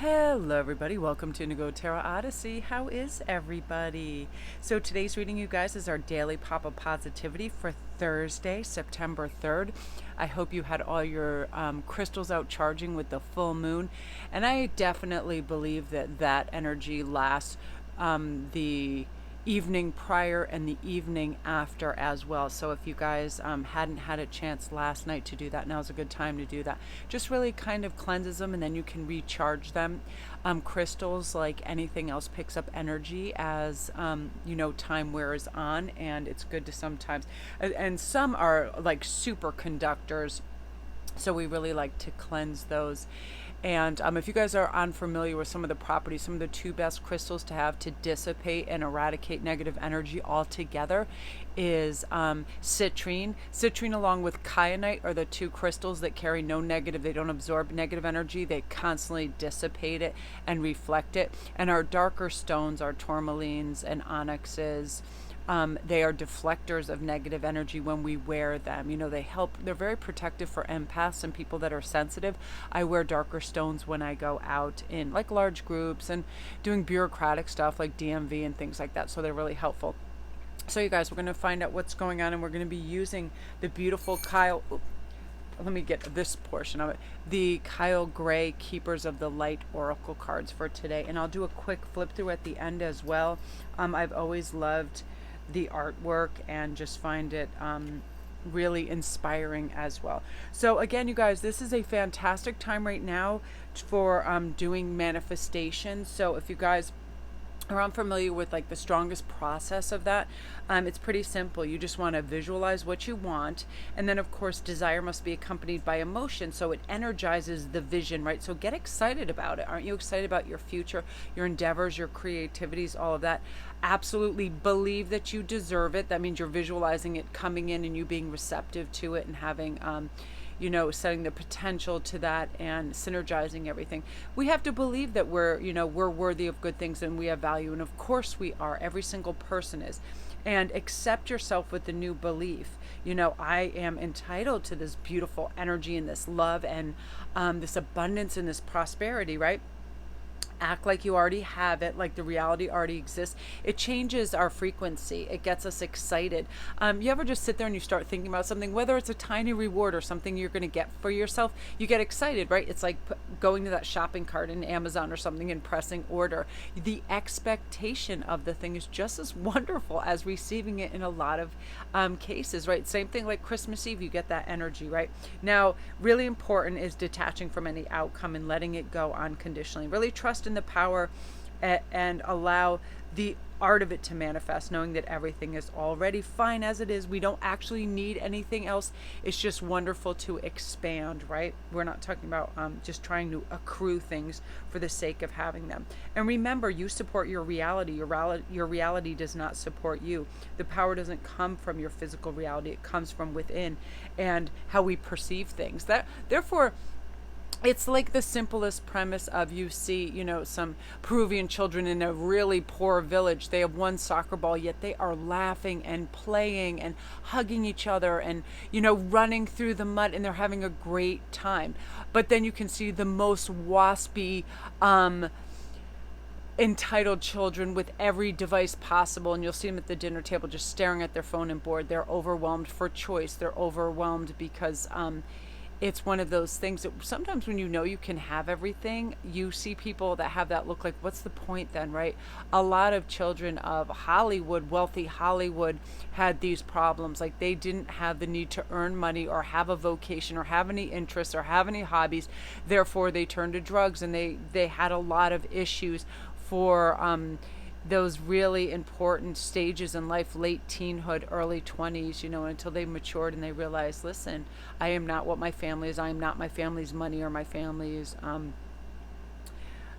Hello everybody, welcome to Instantgo Tarot Odyssey. How is everybody? So today's reading, you guys, is our daily pop of positivity for Thursday, September 3rd. I hope you had all your crystals out charging with the full moon. And I definitely believe that energy lasts the evening prior and the evening after as well. So if you guys hadn't had a chance last night to do that, now's a good time to do that. Just really kind of cleanses them, and then you can recharge them. Crystals, like anything else, picks up energy as time wears on, and it's good to sometimes, and some are like superconductors, so we really like to cleanse those. And if you guys are unfamiliar with some of the properties, some of the two best crystals to have to dissipate and eradicate negative energy altogether is citrine. Citrine along with kyanite are the two crystals that carry no negative. They don't absorb negative energy. They constantly dissipate it and reflect it. And our darker stones are tourmalines and onyxes. They are deflectors of negative energy when we wear them. They help, they're very protective for empaths and people that are sensitive. I wear darker stones when I go out in like large groups and doing bureaucratic stuff like DMV and things like that. So they're really helpful. So you guys, we're going to find out what's going on, and we're going to be using the beautiful Kyle. Let me get this portion of it. The Kyle Gray Keepers of the Light Oracle cards for today. And I'll do a quick flip through at the end as well. I've always loved the artwork and just find it really inspiring as well. So again, you guys, this is a fantastic time right now for doing manifestation. So if you guys are unfamiliar with like the strongest process of that, it's pretty simple. You just want to visualize what you want, and then of course desire must be accompanied by emotion, so it energizes the vision, right? So get excited about it. Aren't you excited about your future, your endeavors, your creativities, all of that? Absolutely believe that you deserve it. That means you're visualizing it coming in and you being receptive to it and having setting the potential to that and synergizing everything. We have to believe that we're worthy of good things and we have value. And of course we are. Every single person is. And accept yourself with the new belief. I am entitled to this beautiful energy and this love and this abundance and this prosperity, right? Act like you already have it, like the reality already exists. It changes our frequency. It gets us excited. You ever just sit there and you start thinking about something, whether it's a tiny reward or something you're going to get for yourself, you get excited, right? It's like going to that shopping cart in Amazon or something and pressing order. The expectation of the thing is just as wonderful as receiving it in a lot of cases, right? Same thing like Christmas Eve, you get that energy, right? Now, really important is detaching from any outcome and letting it go unconditionally. Really trust in the power and allow the art of it to manifest, knowing that everything is already fine as it is. We don't actually need anything else. It's just wonderful to expand, right? We're not talking about just trying to accrue things for the sake of having them. And remember, you support your reality. Your reality does not support you. The power doesn't come from your physical reality. It comes from within and how we perceive things. Therefore, it's like the simplest premise of, you see, some Peruvian children in a really poor village. They have one soccer ball, yet they are laughing and playing and hugging each other and, running through the mud, and they're having a great time. But then you can see the most waspy, entitled children with every device possible, and you'll see them at the dinner table just staring at their phone and bored. They're overwhelmed for choice. They're overwhelmed because it's one of those things that sometimes when you can have everything, you see people that have that look like, what's the point then, right? A lot of children of Hollywood, wealthy Hollywood, had these problems. Like they didn't have the need to earn money or have a vocation or have any interests or have any hobbies. Therefore, they turned to drugs, and they had a lot of issues for those really important stages in life, late teenhood, early 20s, until they matured and they realized, listen, I am not what my family is. I am not my family's money or my family's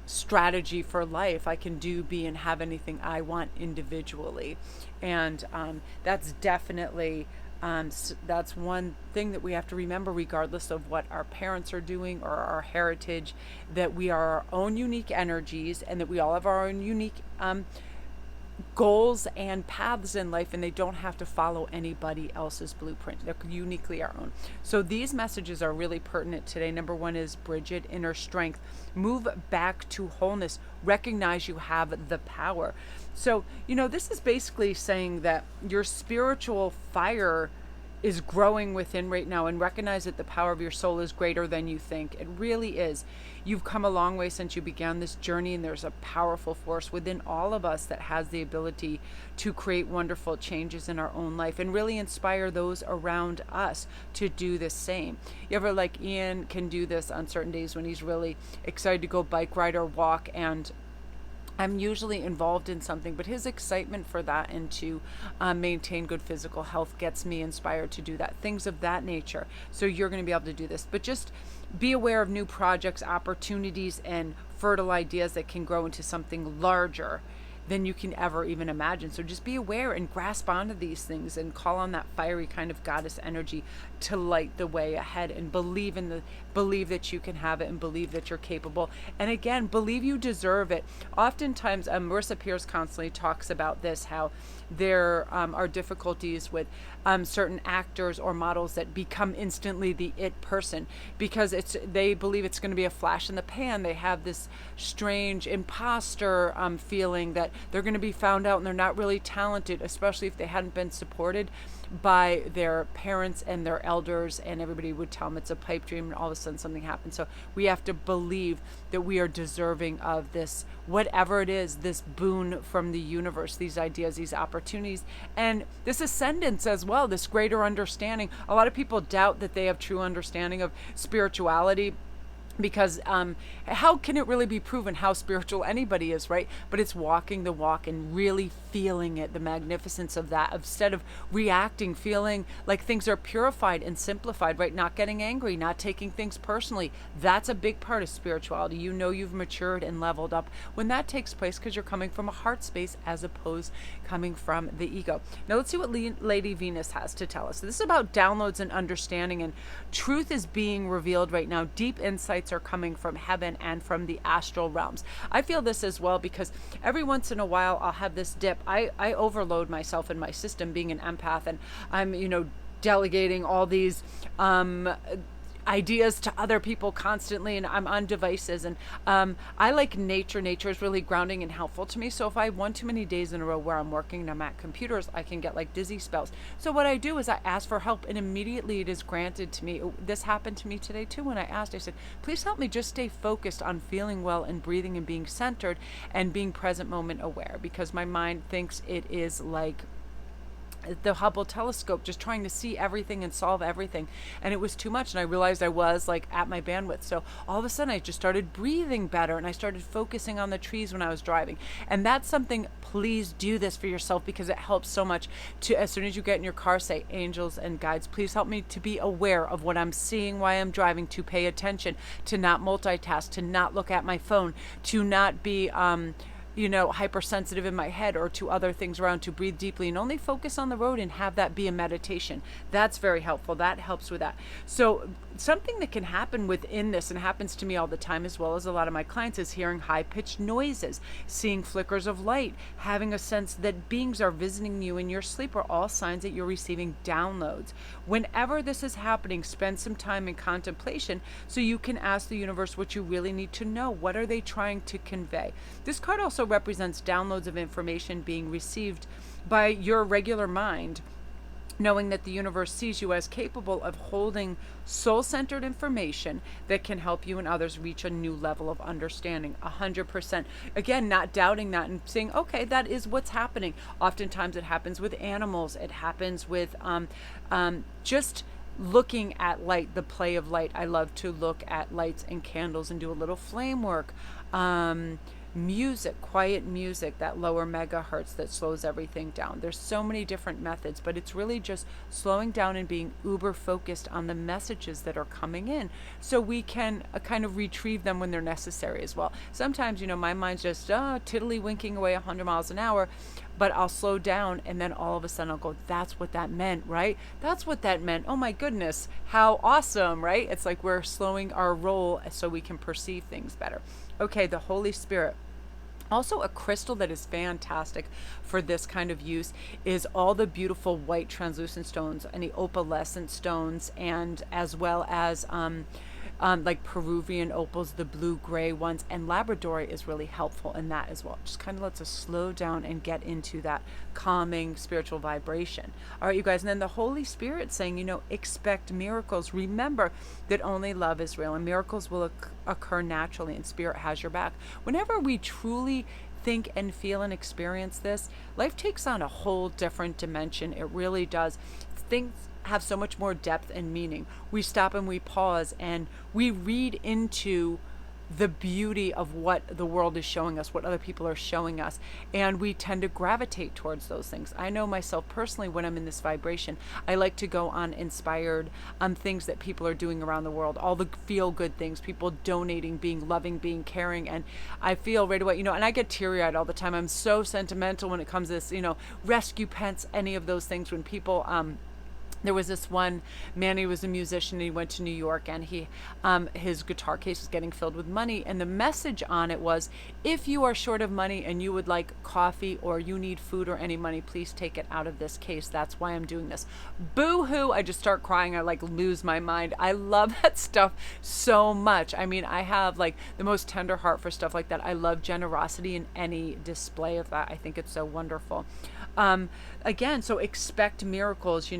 strategy for life. I can do, be, and have anything I want individually. And that's definitely that's one thing that we have to remember, regardless of what our parents are doing or our heritage, that we are our own unique energies, and that we all have our own unique goals and paths in life, and they don't have to follow anybody else's blueprint. They're uniquely our own. So these messages are really pertinent today. Number one is Bridget, inner strength. Move back to wholeness. Recognize you have the power. So, this is basically saying that your spiritual fire is growing within right now, and recognize that the power of your soul is greater than you think. It really is. You've come a long way since you began this journey, and there's a powerful force within all of us that has the ability to create wonderful changes in our own life and really inspire those around us to do the same. You ever, like Ian can do this on certain days when he's really excited to go bike ride or walk, and I'm usually involved in something, but his excitement for that and to maintain good physical health gets me inspired to do that. Things of that nature. So you're going to be able to do this, but just be aware of new projects, opportunities, and fertile ideas that can grow into something larger than you can ever even imagine. So just be aware and grasp onto these things and call on that fiery kind of goddess energy to light the way ahead, and believe that you can have it, and believe that you're capable, and again, believe you deserve it. Oftentimes, Marissa Peers constantly talks about this, how there are difficulties with certain actors or models that become instantly the it person because they believe it's going to be a flash in the pan. They have this strange imposter feeling that they're going to be found out and they're not really talented, especially if they hadn't been supported by their parents and their elders, and everybody would tell them it's a pipe dream, and all of a sudden something happens. So we have to believe that we are deserving of this, whatever it is, this boon from the universe, these ideas, these opportunities, and this ascendance as well, this greater understanding. A lot of people doubt that they have true understanding of spirituality, because how can it really be proven how spiritual anybody is, right? But it's walking the walk and really feeling it, the magnificence of that, instead of reacting, feeling like things are purified and simplified, right? Not getting angry, not taking things personally. That's a big part of spirituality. You've matured and leveled up when that takes place, because you're coming from a heart space as opposed coming from the ego. Now let's see what Lady Venus has to tell us. So this is about downloads and understanding, and truth is being revealed right now. Deep insights are coming from heaven and from the astral realms. I feel this as well because every once in a while I'll have this dip. I overload myself in my system being an empath, and I'm, delegating all these ideas to other people constantly, and I'm on devices, and I like nature. Nature is really grounding and helpful to me. So if I have one too many days in a row where I'm working and I'm at computers, I can get like dizzy spells. So what I do is I ask for help, and immediately it is granted to me. This happened to me today too. When I asked, I said, please help me just stay focused on feeling well and breathing and being centered and being present moment aware, because my mind thinks it is like the Hubble telescope, just trying to see everything and solve everything, and it was too much, and I realized I was like at my bandwidth. So all of a sudden I just started breathing better, and I started focusing on the trees when I was driving. And that's something, please do this for yourself, because it helps so much to, as soon as you get in your car, say, angels and guides, please help me to be aware of what I'm seeing while I'm driving, to pay attention, to not multitask, to not look at my phone, to not be hypersensitive in my head or to other things around, to breathe deeply and only focus on the road and have that be a meditation. That's very helpful. That helps with that. So something that can happen within this, and happens to me all the time as well as a lot of my clients, is hearing high-pitched noises, seeing flickers of light, having a sense that beings are visiting you in your sleep, are all signs that you're receiving downloads. Whenever this is happening, spend some time in contemplation so you can ask the universe what you really need to know. What are they trying to convey? This card also represents downloads of information being received by your regular mind, knowing that the universe sees you as capable of holding soul-centered information that can help you and others reach a new level of understanding. 100%. Again, not doubting that and saying, okay, that is what's happening. Oftentimes it happens with animals. It happens with just looking at light, the play of light. I love to look at lights and candles and do a little flame work. Music, quiet music, that lower megahertz that slows everything down. There's so many different methods, but it's really just slowing down and being uber focused on the messages that are coming in, so we can kind of retrieve them when they're necessary as well. Sometimes, my mind's just tiddly-winking away 100 miles an hour, but I'll slow down, and then all of a sudden I'll go, that's what that meant, right? That's what that meant. Oh my goodness, how awesome, right? It's like we're slowing our roll so we can perceive things better. Okay, the Holy Spirit. Also, a crystal that is fantastic for this kind of use is all the beautiful white translucent stones and the opalescent stones, and as well as like Peruvian opals, the blue-gray ones, and Labradorite is really helpful in that as well. Just kind of lets us slow down and get into that calming spiritual vibration. All right, you guys, and then the Holy Spirit saying, expect miracles. Remember that only love is real, and miracles will occur naturally, and Spirit has your back. Whenever we truly think and feel and experience this, life takes on a whole different dimension. It really does. Things have so much more depth and meaning. We stop and we pause and we read into the beauty of what the world is showing us, what other people are showing us, and we tend to gravitate towards those things. I know myself personally, when I'm in this vibration, I like to go on inspired things that people are doing around the world, all the feel-good things, people donating, being loving, being caring, and I feel right away, and I get teary-eyed all the time. I'm so sentimental when it comes to this, rescue pets, any of those things, when people there was this one man, he was a musician, and he went to New York, and his guitar case was getting filled with money, and the message on it was, if you are short of money and you would like coffee or you need food or any money, please take it out of this case. That's why I'm doing this. Boo-hoo. I just start crying. I lose my mind. I love that stuff so much. I mean, I have the most tender heart for stuff like that. I love generosity in any display of that. I think it's so wonderful. Again, so expect miracles.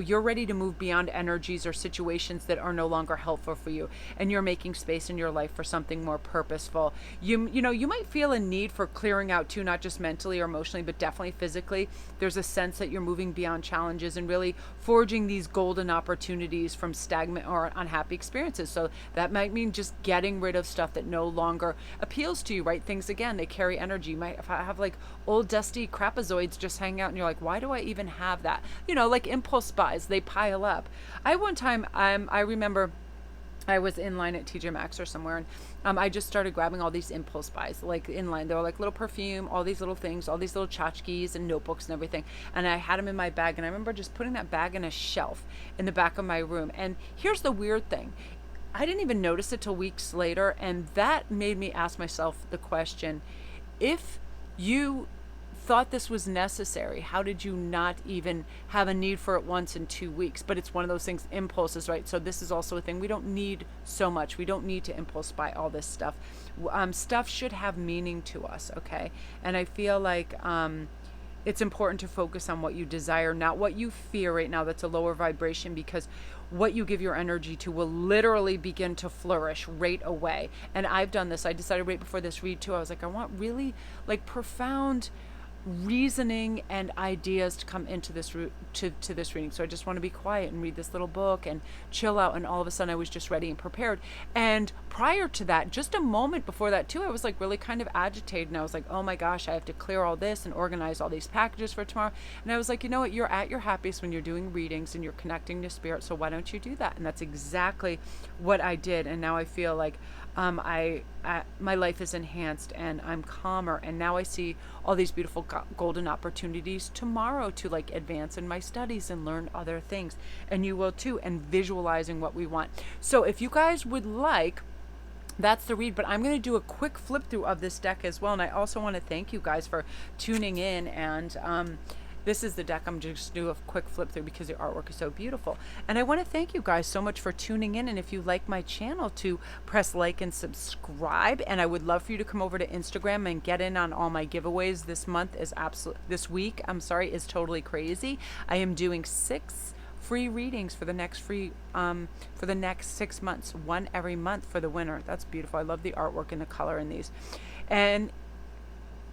You're ready to move beyond energies or situations that are no longer helpful for you, and you're making space in your life for something more purposeful. You might feel a need for clearing out too, not just mentally or emotionally, but definitely physically. There's a sense that you're moving beyond challenges and really forging these golden opportunities from stagnant or unhappy experiences. So that might mean just getting rid of stuff that no longer appeals to you, right? Things, again, they carry energy. You might have old dusty crapazoids just hang out, and you're like, why do I even have that? Like impulse buys, they pile up. One time, I remember I was in line at TJ Maxx or somewhere, and I just started grabbing all these impulse buys, in line. They were little perfume, all these little things, all these little tchotchkes and notebooks and everything. And I had them in my bag, and I remember just putting that bag in a shelf in the back of my room. And here's the weird thing. I didn't even notice it till weeks later, and that made me ask myself the question, if you thought this was necessary, how did you not even have a need for it once in 2 weeks? But it's one of those things, impulses, right? So this is also a thing. We don't need so much. We don't need to impulse buy all this stuff. Stuff should have meaning to us, okay? And I feel like it's important to focus on what you desire, not what you fear right now. That's a lower vibration, because what you give your energy to will literally begin to flourish right away. And I've done this. I decided right before this read too, I was like, I want really profound reasoning and ideas to come into this to this reading. So I just want to be quiet and read this little book and chill out, and all of a sudden I was just ready and prepared. And prior to that, just a moment before that too, I was really kind of agitated, and I was like, oh my gosh, I have to clear all this and organize all these packages for tomorrow. And I was like, you know what, you're at your happiest when you're doing readings and you're connecting to spirit, so why don't you do that? And that's exactly what I did. And now I feel like my life is enhanced, and I'm calmer, and now I see all these beautiful golden opportunities tomorrow to advance in my studies and learn other things, and you will too, and visualizing what we want. So if you guys would like, that's the read, but I'm going to do a quick flip through of this deck as well. And I also want to thank you guys for tuning in, and this is the deck. I'm just do a quick flip through because the artwork is so beautiful. And I want to thank you guys so much for tuning in. And if you like my channel, to press like and subscribe. And I would love for you to come over to Instagram and get in on all my giveaways. This week, is totally crazy. I am doing 6 free readings for the next for the next 6 months, one every month for the winter. That's beautiful. I love the artwork and the color in these. And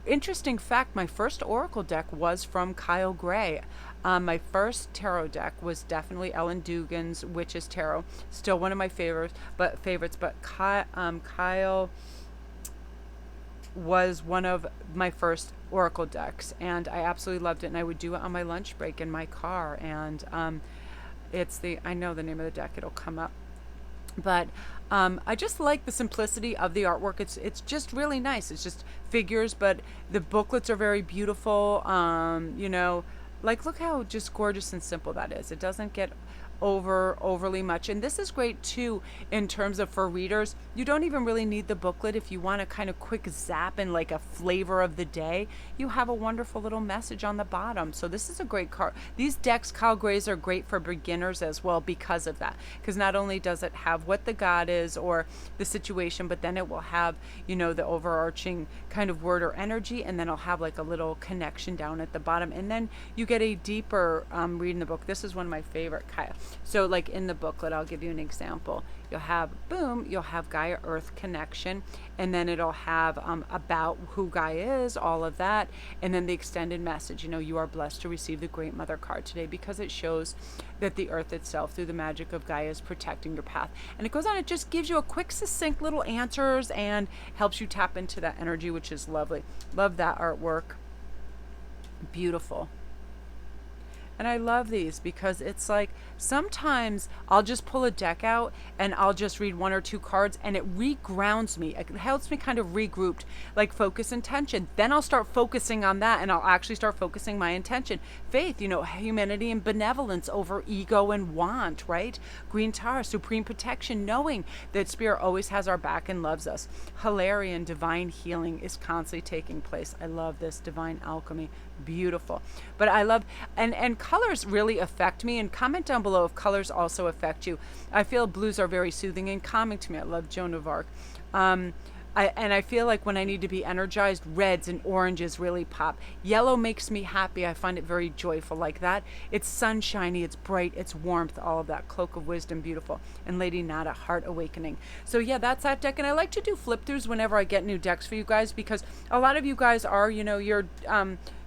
interesting fact, my first oracle deck was from Kyle Gray. My first tarot deck was definitely Ellen Dugan's Witch's Tarot, still one of my favorites. But Kyle was one of my first oracle decks, and I absolutely loved it. And I would do it on my lunch break in my car. And I know the name of the deck, it'll come up. But I just like the simplicity of the artwork. It's just really nice. It's just figures, but the booklets are very beautiful. Look how just gorgeous and simple that is. It doesn't get overly much. And this is great too in terms of for readers. You don't even really need the booklet if you want a kind of quick zap and like a flavor of the day. You have a wonderful little message on the bottom. So this is a great card. These decks, Kyle Gray's, are great for beginners as well because of that. Because not only does it have what the god is or the situation, but then it will have, you know, the overarching kind of word or energy, and then it'll have like a little connection down at the bottom, and then you get a deeper read in the book. This is one of my favorite, Kaya. So like in the booklet, I'll give you an example. You'll have, boom, you'll have Gaia Earth connection, and then it'll have about who Gaia is, all of that, and then the extended message. You know, you are blessed to receive the Great Mother card today because it shows that the earth itself, through the magic of Gaia, is protecting your path. And it goes on, it just gives you a quick, succinct little answers and helps you tap into that energy, which is lovely. Love that artwork. Beautiful. And I love these because it's like sometimes I'll just pull a deck out and I'll just read one or two cards and it regrounds me. It helps me kind of regroup, like focus intention. Then I'll start focusing on that and I'll actually start focusing my intention. Faith, you know, humanity and benevolence over ego and want, right? Green Tar, supreme protection, knowing that Spirit always has our back and loves us. Hilarion, divine healing is constantly taking place. I love this. Divine alchemy. Beautiful. But I love, and colors really affect me, and comment down below if colors also affect you. I feel blues are very soothing and calming to me. I love Joan of Arc. I feel like when I need to be energized, reds and oranges really pop. Yellow makes me happy. I find it very joyful like that. It's sunshiny, it's bright, it's warmth, all of that. Cloak of Wisdom, beautiful. And Lady Nada, Heart Awakening. So yeah, that's that deck. And I like to do flip throughs whenever I get new decks for you guys, because a lot of you guys are, you know, you're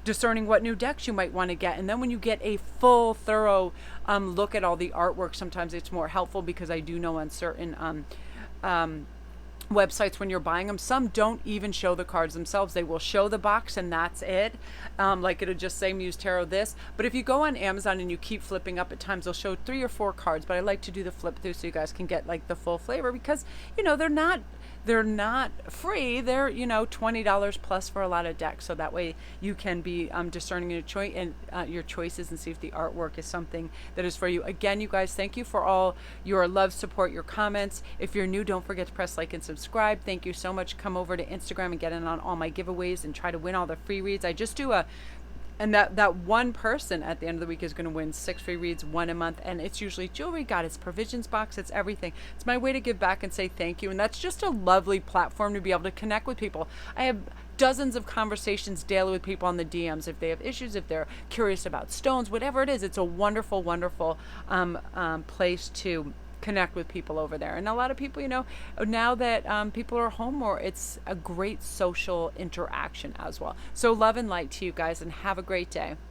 discerning what new decks you might want to get. And then when you get a full, thorough look at all the artwork, sometimes it's more helpful, because I do know on certain websites when you're buying them, some don't even show the cards themselves. They will show the box and that's it. Like it'll just say Muse Tarot this. But if you go on Amazon and you keep flipping up, at times they'll show 3 or 4 cards. But I like to do the flip through so you guys can get like the full flavor, because you know they're not free. They're, you know, $20 plus for a lot of decks, so that way you can be discerning your choices and see if the artwork is something that is for you. Again, you guys, thank you for all your love, support, your comments. If you're new, don't forget to press like and subscribe. Thank you so much. Come over to Instagram and get in on all my giveaways and try to win all the free reads. I just do and that one person at the end of the week is going to win 6 free reads, 1 a month. And it's usually jewelry, God, it's provisions box, it's everything. It's my way to give back and say thank you. And that's just a lovely platform to be able to connect with people. I have dozens of conversations daily with people on the DMs. If they have issues, if they're curious about stones, whatever it is, it's a wonderful, wonderful place to connect with people over there. And a lot of people, you know, now that people are home more, it's a great social interaction as well. So love and light to you guys, and have a great day.